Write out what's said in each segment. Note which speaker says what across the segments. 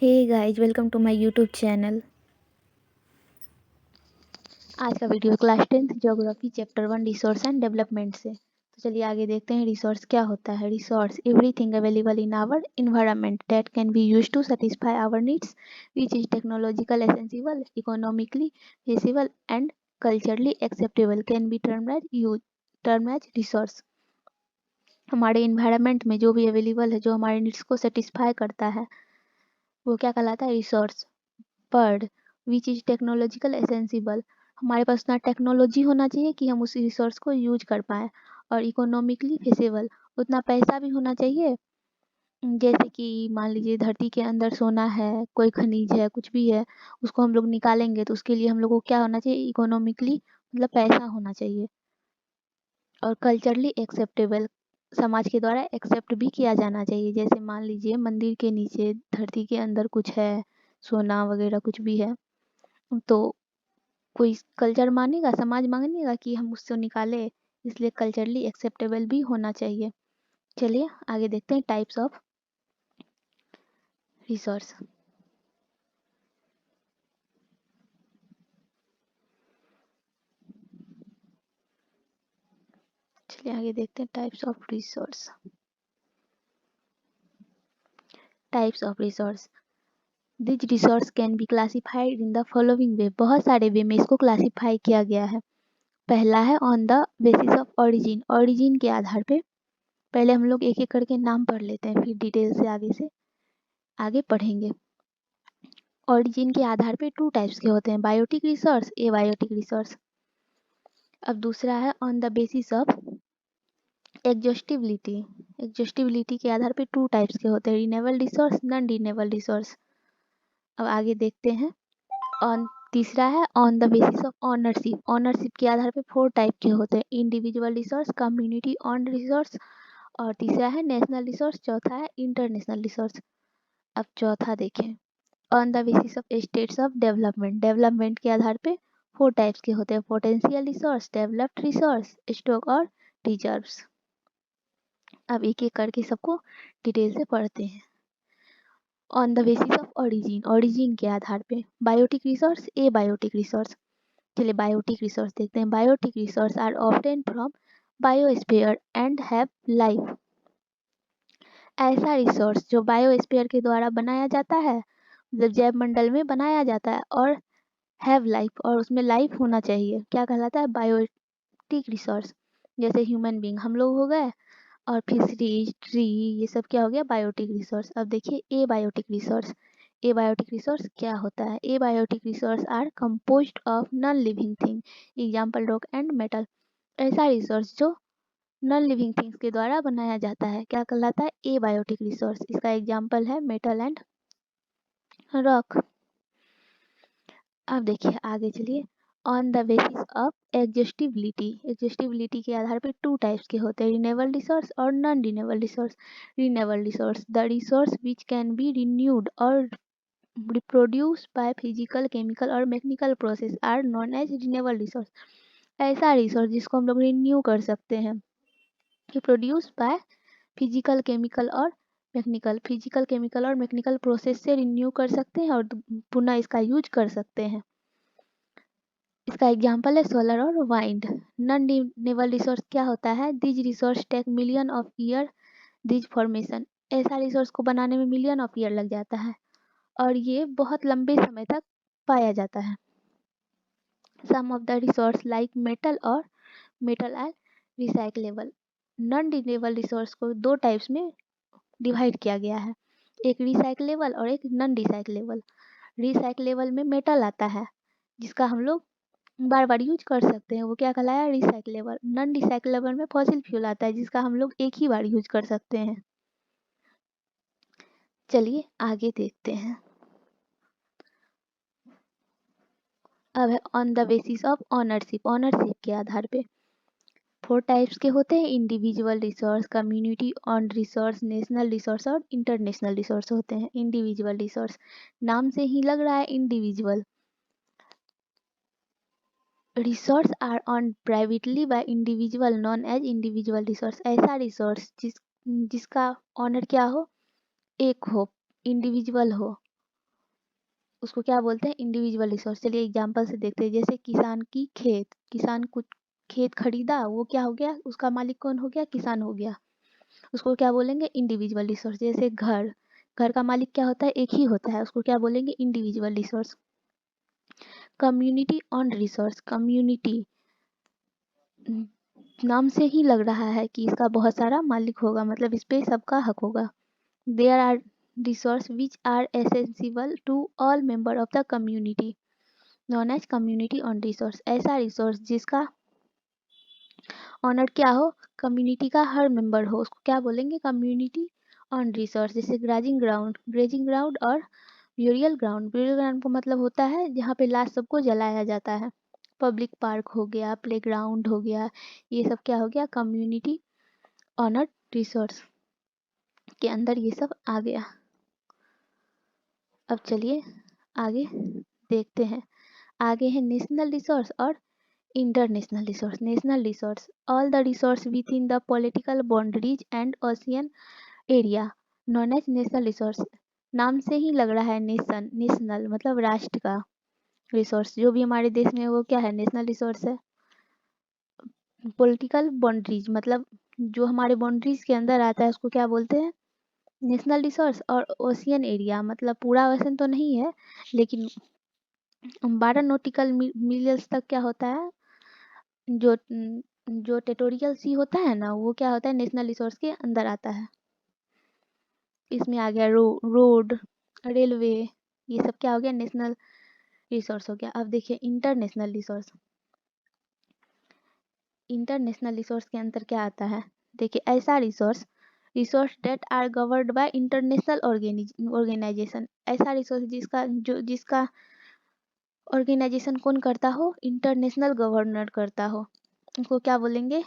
Speaker 1: Hey guys, welcome to my YouTube channel. आज का video class 10th geography chapter 1 resource and development से। तो चलिए आगे देखते हैं रिसोर्स क्या होता है। Resource everything available in our environment that can be used to satisfy our needs which is technological accessible, economically feasible and culturally acceptable can be term as resource. हमारे इन्वायरमेंट में जो भी अवेलेबल है, जो हमारे नीड्स को satisfy करता है, वो क्या कहलाता है? Resource. Bird which is technological accessible, हमारे पास उतना टेक्नोलॉजी होना चाहिए कि हम उस रिसोर्स को यूज कर पाएँ। और इकोनॉमिकली फेसिबल, उतना पैसा भी होना चाहिए। जैसे कि मान लीजिए धरती के अंदर सोना है, कोई खनिज है, कुछ भी है, उसको हम लोग निकालेंगे तो उसके लिए हम लोग को क्या होना चाहिए? इकोनॉमिकली मतलब पैसा होना चाहिए। और कल्चरली एक्सेप्टेबल, समाज के द्वारा एक्सेप्ट भी किया जाना चाहिए। जैसे मान लीजिए मंदिर के नीचे धरती के अंदर कुछ है, सोना वगैरह कुछ भी है, तो कोई कल्चर मानेगा, समाज मानेगा कि हम उससे निकाले, इसलिए कल्चरली एक्सेप्टेबल भी होना चाहिए। चलिए आगे देखते हैं टाइप्स ऑफ रिसोर्स। चलिए आगे देखते हैं types of resource. Types of resource, this resource can be classified in the following वे, बहुत सारे वे में इसको क्लासिफाई किया गया है। पहला है on the basis of origin, origin के आधार पे। पहले हम लोग एक एक करके नाम पढ़ लेते हैं, फिर डिटेल से आगे पढ़ेंगे। ओरिजिन के आधार पे टू टाइप्स के होते हैं, बायोटिक रिसोर्स, एबायोटिक रिसोर्स। अब दूसरा है on the basis of exhaustibility, exhaustibility के आधार पे टू टाइप्स के होते हैं, renewable resource, non renewable resource. अब आगे देखते हैं। ऑन तीसरा है on the basis of ownership, ownership के आधार पे फोर टाइप के होते हैं, individual resource, community owned resource, और तीसरा है नेशनल रिसोर्स, चौथा है इंटरनेशनल रिसोर्स। अब चौथा देखें, on the basis of states of development, development के आधार पे फोर टाइप्स के होते हैं, potential resource, developed resource, stock और रिजर्व्स। अब एक एक करके सबको डिटेल से पढ़ते हैं। On the basis of origin, origin के आधार पे biotic resource, abiotic resource. चलिए बायोटिक रिसोर्स देखते हैं। Biotic resource are obtain from biosphere and have life, ऐसा रिसोर्स जो बायोस्फीयर के द्वारा बनाया जाता है, मतलब जैव मंडल में बनाया जाता है, और हैव लाइफ, और उसमें लाइफ होना चाहिए, क्या कहलाता है? Biotic resource. जैसे ह्यूमन बींग हम लोग हो गए, और फिशरीज, ट्री, ये सब क्या हो गया? Biotic resource. अब देखिए abiotic resource. Abiotic resource क्या होता है? Abiotic resource are composed of non living thing, example rock and metal, ऐसा रिसोर्स जो नॉन लिविंग थिंग्स के द्वारा बनाया जाता है, क्या कहलाता है? Abiotic resource. इसका एग्जाम्पल है मेटल एंड रॉक। अब देखिए आगे चलिए। On the basis of exhaustibility, exhaustibility के आधार पर टू टाइप्स के होते हैं, रिन्यूएबल रिसोर्स और non renewable resource. Renewable resource, the resource which can be renewed और रिप्रोड्यूस बाय फिजिकल, केमिकल और mechanical process are known as renewable resource, ऐसा रिसोर्स जिसको हम लोग रिन्यू कर सकते हैं, रिप्रोड्यूस बाय फिजिकल, केमिकल और मैकेनिकल, फिजिकल, केमिकल और मैकेनिकल प्रोसेस से रिन्यू कर सकते हैं और पुनः इसका यूज कर सकते हैं। इसका एग्जाम्पल है सोलर और वाइंड। नॉन रिन्यूएबल रिसोर्स क्या होता है? These resource take million of year these formation, ऐसा रिसोर्स को बनाने में मिलियन ऑफ ईयर लग जाता है और ये बहुत लंबे समय तक पाया जाता है। Some of the resource like metal और metal are recyclable. Non renewable resource को दो टाइप्स में डिवाइड किया गया है, एक रिसाइकलेबल और एक नॉन रिसाइकलेबल। रिसाइकलेबल में मेटल आता है जिसका हम लोग बार बार यूज कर सकते हैं, वो क्या कहलाया? रिसाइकलेबल। नॉन रिसाइकलेबल में फॉसिल फ्यूल आता है जिसका हम लोग एक ही बार यूज कर सकते हैं। चलिए आगे देखते हैं। अब है on the basis of ownership, ownership के आधार पे फोर टाइप्स के होते हैं, individual resource, community owned resource, national resource और इंटरनेशनल रिसोर्स होते हैं। इंडिविजुअल रिसोर्स, नाम से ही लग रहा है individual. Resource are owned privately by individual known as individual resource, ऐसा रिसोर्स जिसका ऑनर क्या हो? एक हो, इंडिविजुअल हो, उसको क्या बोलते हैं, इंडिविजुअल रिसोर्स। चलिए एग्जांपल से देखते हैं, जैसे किसान की खेत, किसान कुछ खेत खरीदा, वो क्या हो गया, उसका मालिक कौन हो गया, किसान हो गया, उसको क्या बोलेंगे, इंडिविजुअल रिसोर्स। जैसे घर, घर का मालिक क्या होता है, एक ही होता है, उसको क्या बोलेंगे, individual resource. Community owned resource, community नाम से ही लग रहा है कि इसका बहुत सारा मालिक होगा, मतलब इस पे सबका हक होगा। There are resource which are essential to all member of the community known as community owned resource. ऐसा रिसोर्स जिसका ऑनर क्या हो, कम्युनिटी का हर मेंबर हो, उसको क्या बोलेंगे, कम्युनिटी ऑन रिसोर्स। जैसे ग्रेजिंग ग्राउंड और ब्यूरियल ग्राउंड। ब्यूरियल ग्राउंड का मतलब होता है जहाँ पे लाश सबको जलाया जाता है। पब्लिक पार्क हो गया, प्लेग्राउंड हो गया, ये सब क्या हो गया, कम्युनिटी ऑनर रिसोर्स के अंदर ये सब आ गया। अब चलिए आगे देखते हैं। आगे है नेशनल रिसोर्स और international resource. National resource, all the resource within the political boundaries and ocean area known as national resource. नाम से ही लग रहा है नेशनल मतलब राष्ट्र का रिसोर्स, जो भी हमारे देश में वो क्या है, नेशनल रिसोर्स है। पॉलिटिकल बाउंड्रीज मतलब जो हमारे बाउंड्रीज के अंदर आता है उसको क्या बोलते हैं, नेशनल रिसोर्स। और ओशियन एरिया मतलब पूरा ओशन तो नहीं है, लेकिन 12 नॉटिकल मील्स तक क्या होता है, जो जो टेरिटोरियल सी होता है ना, वो क्या होता है, नेशनल रिसोर्स के अंदर आता है। इसमें आ गया रोड, रेलवे, ये सब क्या हो गया, नेशनल रिसोर्स हो गया। अब देखिए इंटरनेशनल रिसोर्स। इंटरनेशनल रिसोर्स के अंदर क्या आता है, देखिए ऐसा resource that are governed by international organization. ऐसा रिसोर्स जिसका ऑर्गेनाइजेशन कौन करता हो, इंटरनेशनल गवर्नर करता हो, उसको क्या बोलेंगे,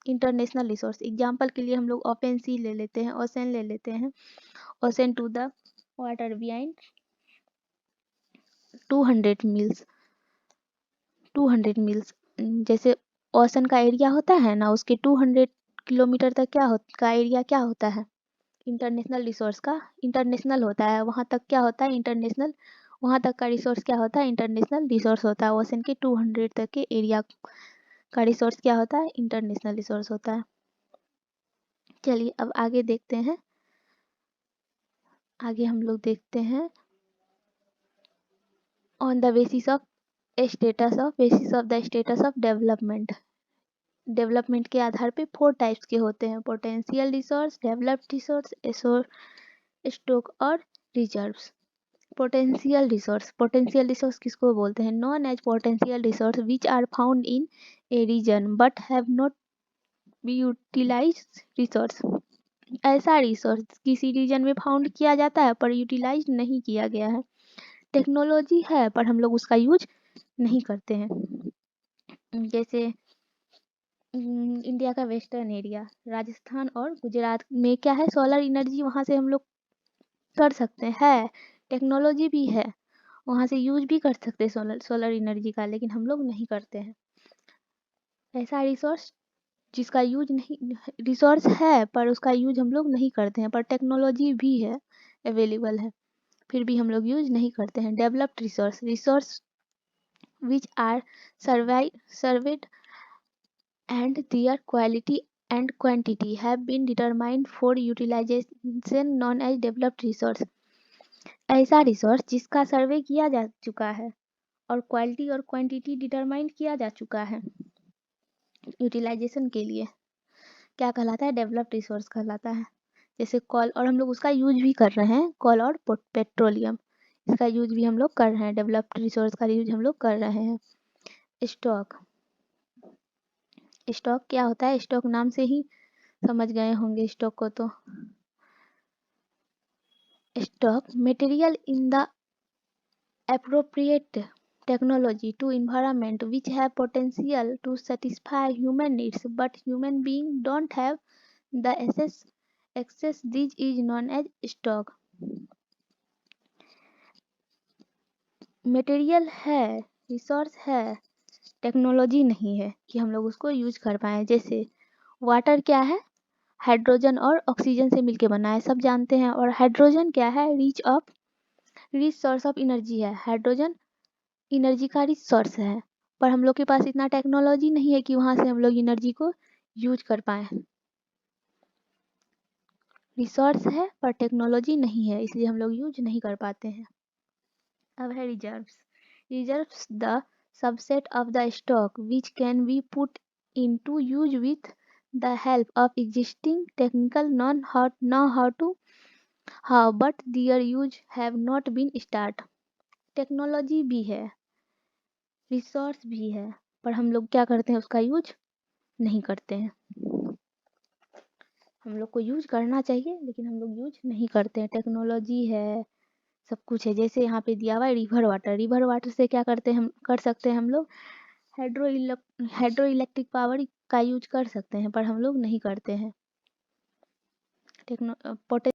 Speaker 1: इंटरनेशनल रिसोर्स। एग्जाम्पल के लिए हम लोग ओपन सी ले लेते हैं, ओशन ले लेते हैं। Ocean to the water behind 200 miles, 200 miles. जैसे ओशन का एरिया होता है ना, उसके 200 किलोमीटर तक का एरिया क्या होता है, इंटरनेशनल रिसोर्स का इंटरनेशनल होता है। वहाँ तक क्या होता है, इंटरनेशनल, वहाँ तक का रिसोर्स क्या होता है, इंटरनेशनल रिसोर्स होता है। ओशन के 200 तक के एरिया का रिसोर्स क्या होता है, इंटरनेशनल रिसोर्स होता है। चलिए अब आगे देखते हैं। आगे हम लोग देखते हैं on the basis of basis of the status of development. Development के आधार पे 4 टाइप्स के होते हैं, potential resource, developed resource, stock और रिजर्व्स। पोटेंशियल रिसोर्स किसको बोलते हैं, known as potential resource which are found in a region but have not be utilize resource. ऐसा रिसोर्स किसी रीजन में फाउंड किया जाता है पर यूटिलाइज नहीं किया गया है। टेक्नोलॉजी है पर हम लोग उसका यूज नहीं करते हैं। जैसे इंडिया का वेस्टर्न एरिया, राजस्थान और गुजरात में क्या है, सोलर एनर्जी वहाँ से हम लोग कर सकते हैं, टेक्नोलॉजी भी है, वहाँ से यूज भी कर सकते हैं सोलर एनर्जी का, लेकिन हम लोग नहीं करते हैं। ऐसा रिसोर्स जिसका यूज नहीं, रिसोर्स है पर उसका यूज हम लोग नहीं करते हैं, पर टेक्नोलॉजी भी है, अवेलेबल है, फिर भी हम लोग यूज नहीं करते हैं। Developed resource which are surveyed and their quality and quantity have been determined for utilization known as developed resource। ऐसा रिसोर्स जिसका सर्वे किया जा चुका है और क्वालिटी और क्वांटिटी डिटरमाइन किया जा चुका है यूटिलाइजेशन के लिए, क्या कहलाता है, डेवलप्ड रिसोर्स कहलाता है। जैसे कॉल, और हम लोग उसका यूज भी कर रहे हैं, कॉल और पेट्रोलियम, इसका यूज भी हम लोग कर रहे हैं, डेवलप्ड रिसोर्स का यूज हम लोग कर रहे हैं। स्टॉक, स्टॉक क्या होता है, स्टॉक नाम से ही समझ गए होंगे स्टॉक को। तो stock material in the appropriate technology to environment which have potential to satisfy human needs but human beings don't have the access this is known as stock। Material है, रिसोर्स है, technology नहीं है कि हम लोग उसको यूज कर पाए। जैसे वाटर क्या है, हाइड्रोजन और ऑक्सीजन से मिलके बना है, सब जानते हैं। और हाइड्रोजन क्या है, rich of rich source of energy है, हाइड्रोजन एनर्जी का रिच सोर्स है, पर हम लोग के पास इतना टेक्नोलॉजी नहीं है कि वहां से हम लोग एनर्जी को यूज कर पाए। रिसोर्स है पर टेक्नोलॉजी नहीं है, इसलिए हम लोग यूज नहीं कर पाते हैं। अब है reserves. Reserves the subset of the stock which can be put into use with the help of existing technical know how to how but their use have not been start. Technology भी है, resource भी है, पर हम लोग क्या करते हैं, उसका यूज नहीं करते हैं। हम लोग को यूज करना चाहिए लेकिन हम लोग यूज नहीं करते हैं। टेक्नोलॉजी है, सब कुछ है, जैसे यहाँ पे दिया हुआ है रिवर वाटर। रिवर वाटर से क्या करते हैं, हम कर सकते हैं हम लोग हाइड्रो इलेक्ट्रिक पावर का यूज कर सकते हैं, पर हम लोग नहीं करते हैं। टेक्नो